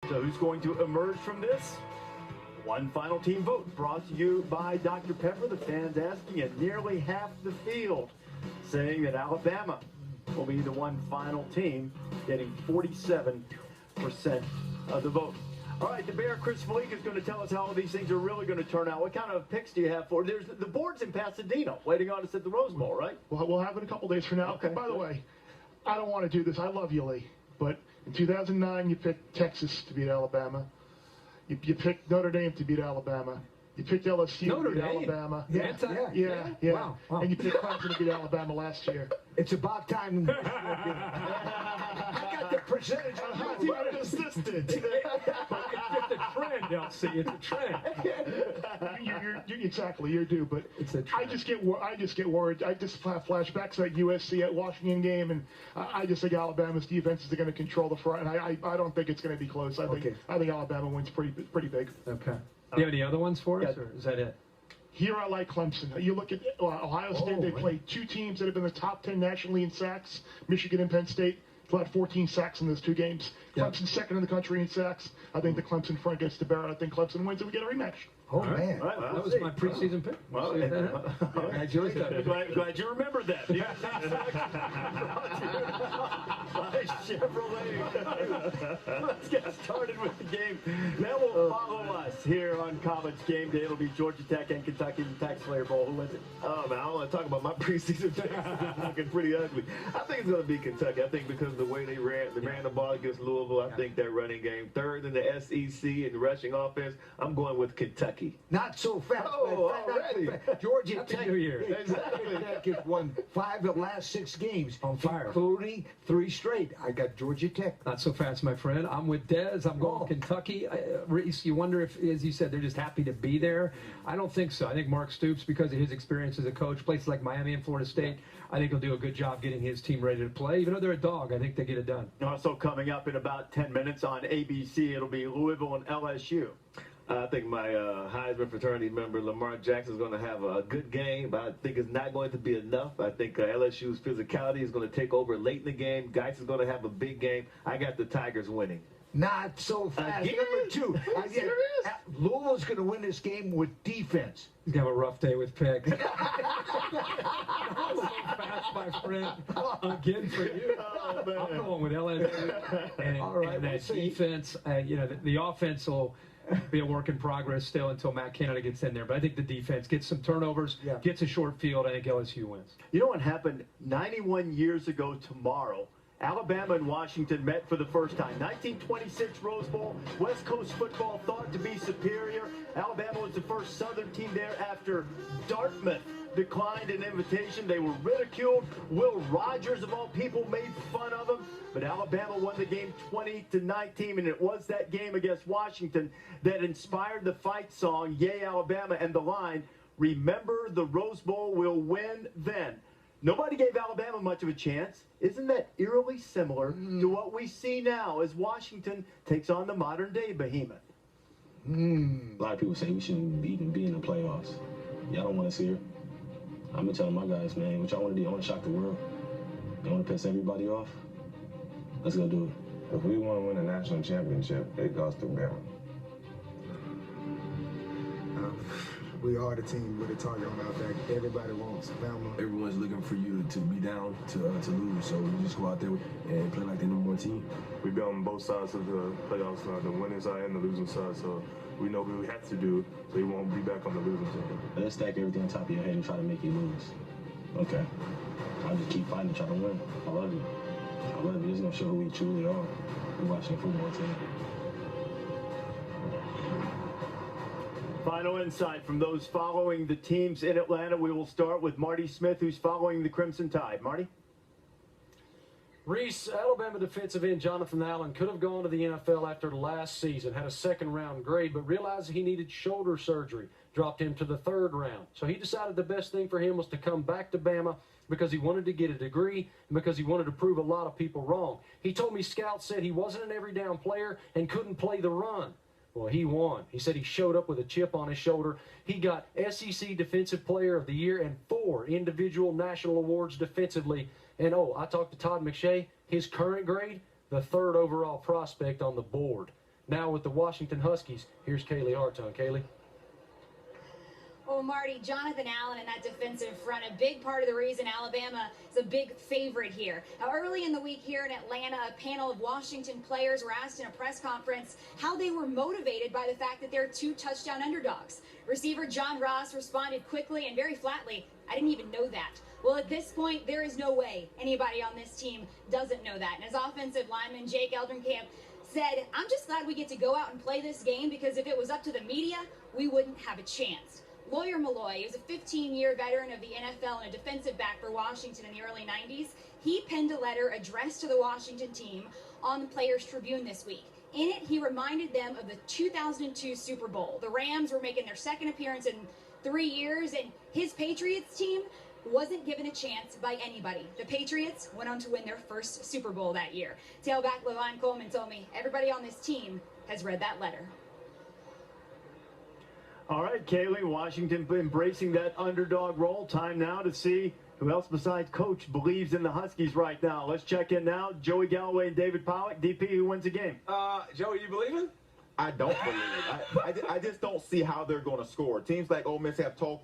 So who's going to emerge from this? One final team vote brought to you by Dr. Pepper. The fans asking, and nearly half the field saying that Alabama will be the one final team, getting 47% of the vote. All right, the Bear, Chris Felique, is going to tell us how all these things are really going to turn out. What kind of picks do you have for? There's the board's in Pasadena, waiting on us at the Rose Bowl, right? Well, we'll have it a couple days from now. Okay. By the way, I don't want to do this. I love you, Lee. But in 2009, you picked Texas to beat Alabama. You picked Notre Dame to beat Alabama. You picked LSU to beat Alabama. Yeah. Wow. And you picked Clemson to beat Alabama last year. It's about time. I got the percentage on my team. I'm assistant. It's a trend, LC. It's a trend. Exactly, you're due. But it's a trend. I just get worried. I just have flashbacks to that USC at Washington game, and I just think Alabama's defense is going to control the front, and I don't think it's going to be close. I think Alabama wins pretty big. Okay. Do you have any other ones for us, or is that it? Here I like Clemson. You look at Ohio State, they played two teams that have been the top 10 nationally in sacks, Michigan and Penn State. About 14 sacks in those two games. Clemson's second in the country in sacks. I think the Clemson front gets to Barrett. I think Clemson wins and we get a rematch. Oh, man. Right, that was my preseason pick. Well, Congratulations. Glad you remembered that. Chevrolet. Let's get started with the game. That will follow us here on College Game Day. It'll be Georgia Tech and Kentucky in the Tax Slayer Bowl. Who wins it? Oh, man, I don't want to talk about my preseason picks. It's looking pretty ugly. I think it's going to be Kentucky. I think because of the way they ran the ball against Louisville, I think that running game, third in the SEC in the rushing offense, I'm going with Kentucky. Not so fast. Already. Georgia Tech. New Year. Exactly. Tech has won 5 of the last 6 games. On fire. Including 3 straight. I got Georgia Tech. Not so fast, my friend. I'm with Dez. I'm going Kentucky. Reese, you wonder if, as you said, they're just happy to be there. I don't think so. I think Mark Stoops, because of his experience as a coach, places like Miami and Florida State, I think he'll do a good job getting his team ready to play. Even though they're a dog, I think they get it done. Also coming up in about 10 minutes on ABC, it'll be Louisville and LSU. I think my Heisman fraternity member, Lamar Jackson, is going to have a good game, but I think it's not going to be enough. I think LSU's physicality is going to take over late in the game. Geis is going to have a big game. I got the Tigers winning. Not so fast. Number 2. Louisville's going to win this game with defense. He's going to have a rough day with picks. So fast, my friend. Again for you. I'm going with LSU. And that defense, the offense will be a work in progress still until Matt Canada gets in there. But I think the defense gets some turnovers, gets a short field. I think LSU wins. You know what happened 91 years ago tomorrow? Alabama and Washington met for the first time. 1926 Rose Bowl. West Coast football thought to be superior. Alabama was the first Southern team there after Dartmouth declined an invitation. They were ridiculed. Will Rogers, of all people, made fun of them. But Alabama won the game 20-19, and it was that game against Washington that inspired the fight song, Yay Alabama, and the line, remember the Rose Bowl, we'll win then. Nobody gave Alabama much of a chance. Isn't that eerily similar to what we see now as Washington takes on the modern-day behemoth? A lot of people say we shouldn't be in the playoffs. Y'all don't want to see her. I'm going to tell my guys, man, what y'all want to do? I want to shock the world. You want to piss everybody off? Let's go do it. If we want to win a national championship, it goes through Bama. We are the team with a target on our back. Everybody wants Bama. Everyone's looking for you to be down to lose, so we just go out there and play like the number 1 team. We've been on both sides of the playoffs, the winning side and the losing side, so we know what we have to do so we won't be back on the losing side. Let's stack everything on top of your head and try to make you lose. Okay. I'll just keep fighting and try to win. I love you. I love you. It's going to show who we truly are. We're watching a football team. Final insight from those following the teams in Atlanta. We will start with Marty Smith, who's following the Crimson Tide. Marty? Reese, Alabama defensive end Jonathan Allen could have gone to the NFL after last season, had a second-round grade, but realized he needed shoulder surgery, dropped him to the 3rd round. So he decided the best thing for him was to come back to Bama because he wanted to get a degree and because he wanted to prove a lot of people wrong. He told me scouts said he wasn't an every-down player and couldn't play the run. Well, he won. He said he showed up with a chip on his shoulder. He got SEC Defensive Player of the Year and 4 individual national awards defensively. And, I talked to Todd McShay. His current grade, the 3rd overall prospect on the board. Now with the Washington Huskies, here's Kaylee Hartung. Kaylee? Oh, Marty, Jonathan Allen in that defensive front, a big part of the reason Alabama is a big favorite here. Now, early in the week here in Atlanta, a panel of Washington players were asked in a press conference how they were motivated by the fact that they're 2 touchdown underdogs. Receiver John Ross responded quickly and very flatly, "I didn't even know that." Well, at this point, there is no way anybody on this team doesn't know that. And as offensive lineman Jake Eldrenkamp said, "I'm just glad we get to go out and play this game because if it was up to the media, we wouldn't have a chance." Lawyer Malloy is a 15-year veteran of the NFL and a defensive back for Washington in the early 90s. He penned a letter addressed to the Washington team on the Players Tribune this week. In it, he reminded them of the 2002 Super Bowl. The Rams were making their second appearance in 3 years, and his Patriots team wasn't given a chance by anybody. The Patriots went on to win their first Super Bowl that year. Tailback Levon Coleman told me everybody on this team has read that letter. All right, Kaylee, Washington embracing that underdog role. Time now to see who else besides Coach believes in the Huskies right now. Let's check in now. Joey Galloway and David Pollack. DP, who wins the game? Joey, you believing? I don't believe it. I just don't see how they're going to score. Teams like Ole Miss have tall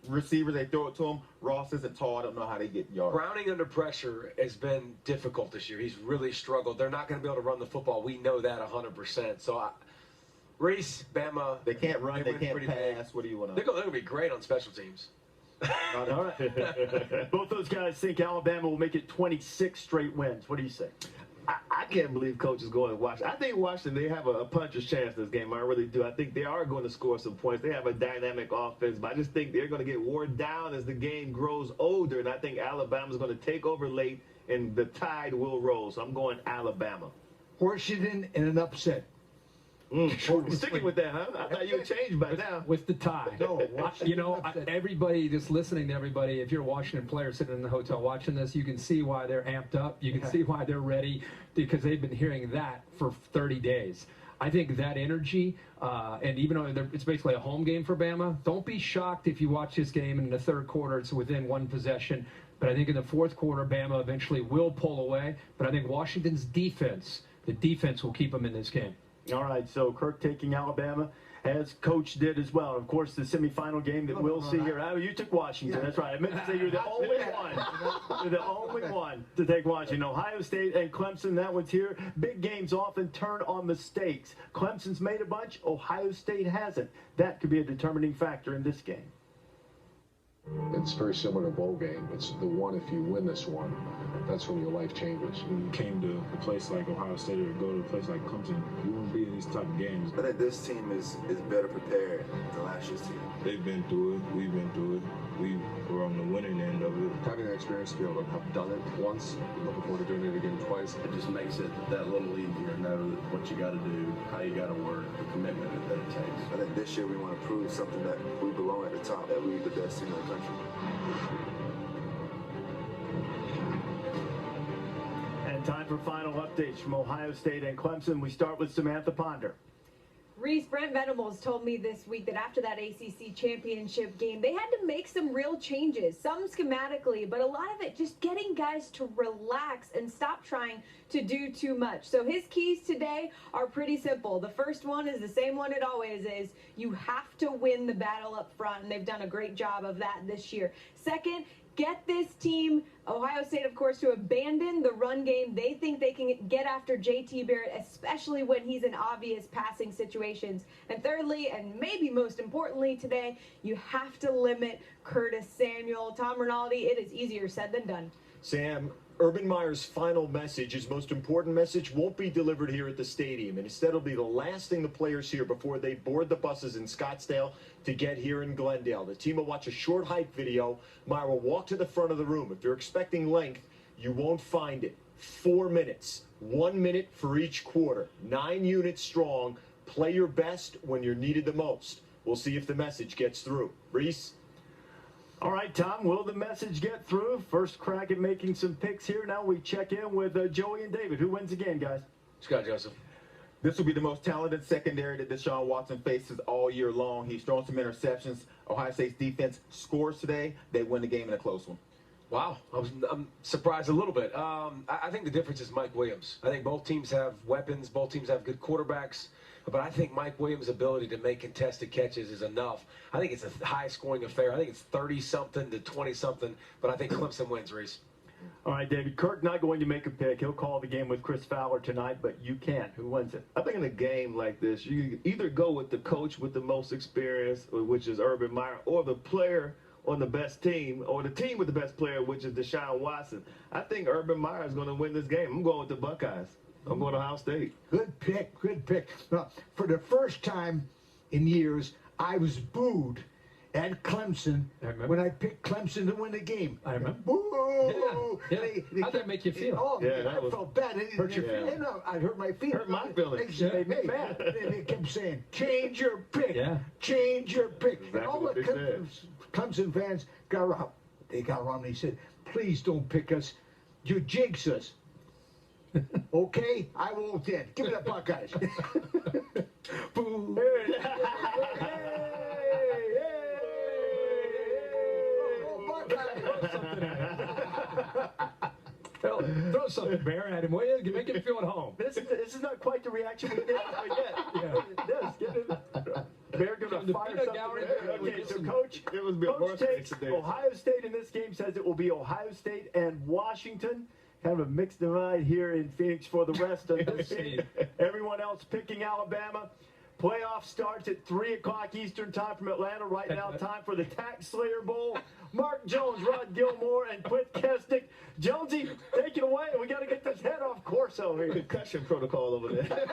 receivers. They throw it to them. Ross isn't tall. I don't know how they get yards. Browning under pressure has been difficult this year. He's really struggled. They're not going to be able to run the football. We know that 100%. So, Reese, Bama. They can't run. They can't pass. Big. What do you want to? They're going to be great on special teams. All right. Both those guys think Alabama will make it 26 straight wins. What do you say? I can't believe Coach is going to Washington. I think Washington, they have a puncher's chance in this game. I really do. I think they are going to score some points. They have a dynamic offense, but I just think they're going to get worn down as the game grows older, and I think Alabama's going to take over late, and the tide will roll. So I'm going Alabama. Washington in an upset. Sticking with that, huh? I thought you would change by now. With the tie. No, everybody, just listening to everybody, if you're a Washington player sitting in the hotel watching this, you can see why they're amped up. You can see why they're ready, because they've been hearing that for 30 days. I think that energy, and even though it's basically a home game for Bama, don't be shocked if you watch this game and in the third quarter it's within one possession. But I think in the fourth quarter, Bama eventually will pull away. But I think Washington's defense, the defense will keep them in this game. All right, so Kirk taking Alabama, as Coach did as well. Of course, the semifinal game that we'll see here. Oh, you took Washington. Yeah. That's right. I meant to say you're the only one. You're the only one to take Washington. Ohio State and Clemson, that one's here. Big games often turn on mistakes. Clemson's made a bunch. Ohio State hasn't. That could be a determining factor in this game. It's very similar to a bowl game. It's the one, if you win this one, that's when your life changes. When you came to a place like Ohio State or go to a place like Clemson, you won't be in these type of games. I think this team is better prepared than last year's team. They've been through it. We've been through it. We were on the winning end of it. Having that experience to be able to have done it once, looking forward to doing it again twice. It just makes it that little easier to know what you got to do, how you got to work, the commitment that it takes. I think this year we want to prove something that we belong at the top, that we're the best team in the country. And time for final updates from Ohio State and Clemson. We start with Samantha Ponder. Reese, Brent Venables told me this week that after that ACC championship game, they had to make some real changes, some schematically, but a lot of it just getting guys to relax and stop trying to do too much. So his keys today are pretty simple. The first one is the same one it always is. You have to win the battle up front, and they've done a great job of that this year. Second, get this team, Ohio State, of course, to abandon the run game. They think they can get after J.T. Barrett, especially when he's in obvious passing situations. And thirdly, and maybe most importantly today, you have to limit Curtis Samuel. Tom Rinaldi, it is easier said than done. Sam, Urban Meyer's final message, his most important message, won't be delivered here at the stadium. And instead, it'll be the last thing the players hear before they board the buses in Scottsdale to get here in Glendale. The team will watch a short hype video. Meyer will walk to the front of the room. If you're expecting length, you won't find it. 4 minutes, 1 minute for each quarter, 9 units strong. Play your best when you're needed the most. We'll see if the message gets through. Reese? All right, Tom, will the message get through? First crack at making some picks here. Now we check in with Joey and David. Who wins the game, guys? Scott Joseph. This will be the most talented secondary that Deshaun Watson faces all year long. He's thrown some interceptions. Ohio State's defense scores today. They win the game in a close one. Wow, I'm surprised a little bit. I think the difference is Mike Williams. I think both teams have weapons. Both teams have good quarterbacks. but I think Mike Williams' ability to make contested catches is enough. I think it's a high-scoring affair. I think it's 30-something to 20-something, but I think Clemson wins, Reese. All right, David. Kirk not going to make a pick. He'll call the game with Chris Fowler tonight, but you can't. Who wins it? I think in a game like this, you either go with the coach with the most experience, which is Urban Meyer, or the player on the best team, or the team with the best player, which is Deshaun Watson. I think Urban Meyer is going to win this game. I'm going with the Buckeyes. I'm going to Ohio State. Good pick, good pick. Now, for the first time in years, I was booed at Clemson when I picked Clemson to win the game. I remember. Boo! Yeah. How'd that make you feel? Oh, I felt bad. Hurt your feelings. I hurt my feelings. Hurt my feelings. They made me mad. They kept saying, change your pick. Yeah. Change your pick. Exactly And all what the they said. Clemson fans got around. They got around and they said, please don't pick us. You jinx us. Okay? I won't then. Give me the Buckeyes. Boo. Throw something, Bear, at him, will you? Make him feel at home. This is not quite the reaction we did yet. Yeah. Get it. Bear going to fire something. Okay, so Coach takes Ohio State in this game, says it will be Ohio State and Washington. Kind of a mixed divide here in Phoenix for the rest of this game. Everyone else picking Alabama. Playoff starts at 3 o'clock Eastern time from Atlanta. Right now, time for the Tax Slayer Bowl. Mark Jones, Rod Gilmore, and Quint Kesnick. Jonesy, take it away. We got to get this head off Corso here. Concussion protocol over there.